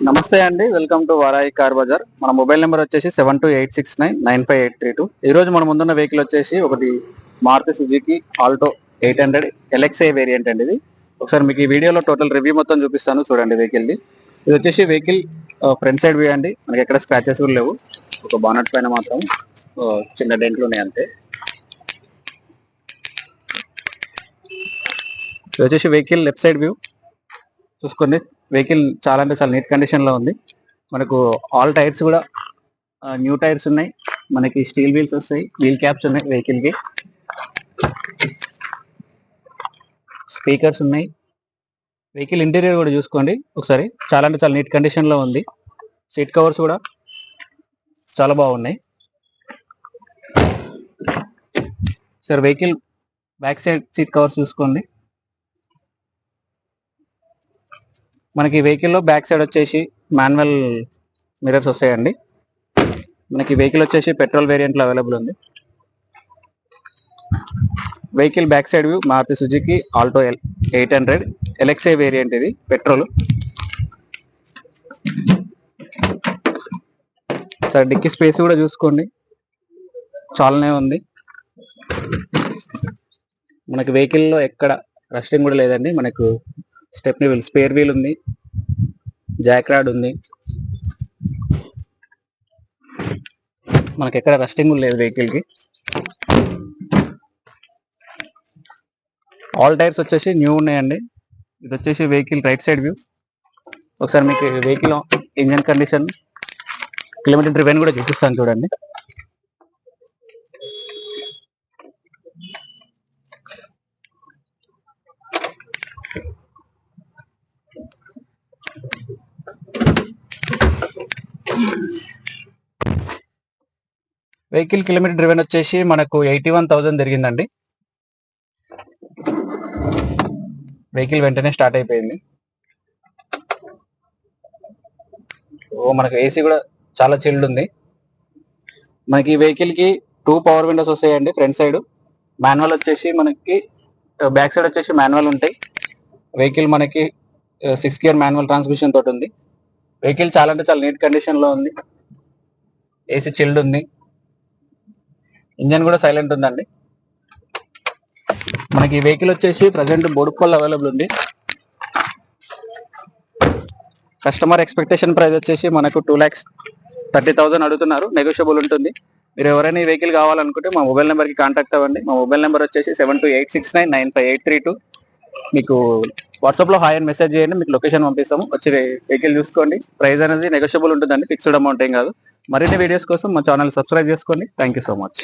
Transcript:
నమస్తే అండి, welcome to Varai car Bazar. మన మొబైల్ నెంబర్ వచ్చేసి 7286995832. ఈ రోజు మన ముందున్న వెహికల్ వచ్చేసి ఒకటి Maruti Suzuki Alto 800 LXI variant అండి. ఇది ఒకసారి మీకు ఈ వీడియోలో టోటల్ రివ్యూ మొత్తం చూపిస్తాను చూడండి. వెహికల్ది ఇది వచ్చేసి వెహికల్ ఫ్రంట్ సైడ్ వ్యూ అండి. మనకి ఎక్కడ స్క్రాచెస్ కూడా లేవు. ఒక బానట్ పైన మాత్రం చిన్న డెంట్లు ఉన్నాయి అంతే. ఇది వచ్చేసి వెహికల్ లెఫ్ట్ సైడ్ వ్యూ చూసుకోండి. వెహికల్ చాలా అంటే చాలా నీట్ కండిషన్ లో ఉంది. మనకు ఆల్ టైర్స్ కూడా న్యూ టైర్స్ ఉన్నాయి. మనకి స్టీల్ వీల్స్ వస్తాయి, వీల్ క్యాప్స్ ఉన్నాయి, వెహికల్ కి స్పీకర్స్ ఉన్నాయి. వెహికల్ ఇంటీరియర్ కూడా చూసుకోండి ఒకసారి, చాలా అంటే చాలా నీట్ కండిషన్ లో ఉంది. సీట్ కవర్స్ కూడా చాలా బాగున్నాయి. Sir vehicle back side seat covers చూసుకోండి. మనకి వెహికల్లో బ్యాక్ సైడ్ వచ్చేసి మాన్యువల్ మిరర్స్ వస్తాయండి. మనకి వెహికల్ వచ్చేసి పెట్రోల్ వేరియంట్లో అవైలబుల్ ఉంది. Vehicle back side view Maruti Suzuki Alto 800 LXI variant, ఇది పెట్రోల్. సార్ డిక్కీ స్పేస్ కూడా చూసుకోండి, చాలానే ఉంది. మనకి వెహికల్లో ఎక్కడ రస్టింగ్ కూడా లేదండి. మనకు స్టెప్నీ వీల్, స్పేర్ వీల్ ఉంది, జాక్ రాడ్ ఉంది. మనకి ఎక్కడ రస్టింగ్ లేదు వెహికల్ కి. ఆల్ టైర్స్ వచ్చేసి న్యూ ఉన్నాయండి. ఇది వచ్చేసి వెహికల్ రైట్ సైడ్ వ్యూ. ఒకసారి మీకు vehicle engine condition, kilometre driven కూడా చూపిస్తాను చూడండి. వెహికల్ కిలోమీటర్ డ్రివెన్ వచ్చేసి మనకు 81,000 జరిగిందండి. వెహికల్ వెంటనే స్టార్ట్ అయిపోయింది. మనకు ఏసీ కూడా చాలా చిల్డ్ ఉంది. మనకి ఈ వెహికల్ కి 2 పవర్ విండోస్ వస్తాయండి. ఫ్రంట్ సైడ్ మాన్యువల్ వచ్చేసి మనకి, బ్యాక్ సైడ్ వచ్చేసి మాన్యువల్ ఉంటాయి. వెహికల్ మనకి 6 గేర్ మాన్యువల్ ట్రాన్స్మిషన్ తోటి ఉంది. వెహికల్ చాలా అంటే చాలా నీట్ కండిషన్ లో ఉంది. ఏసీ చిల్డ్ ఉంది. ఇంజన్ కూడా సైలెంట్ ఉందండి. మనకి ఈ వెహికల్ వచ్చేసి ప్రజెంట్ బోడుప్పల్ అవైలబుల్ ఉంది. కస్టమర్ ఎక్స్పెక్టేషన్ ప్రైస్ వచ్చేసి మనకు 2,30,000 అడుగుతున్నారు. నెగోషియబుల్ ఉంటుంది. మీరు ఎవరైనా ఈ వెహికల్ కావాలనుకుంటే మా మొబైల్ నెంబర్కి కాంటాక్ట్ అవ్వండి. మా మొబైల్ నెంబర్ వచ్చేసి 7286995832. మీకు వాట్సాప్లో హాయ్ అని మెసేజ్ చేయండి, మీకు లొకేషన్ పంపిస్తాము. వచ్చి వెహికల్ చూసుకోండి. ప్రైస్ అనేది నెగోషియబుల్ ఉంటుందండి, ఫిక్స్డ్ అమౌంట్ ఏం కాదు. మరిన్ని వీడియోస్ కోసం మా ఛానల్ సబ్స్క్రైబ్ చేసుకోండి. Thank you so much.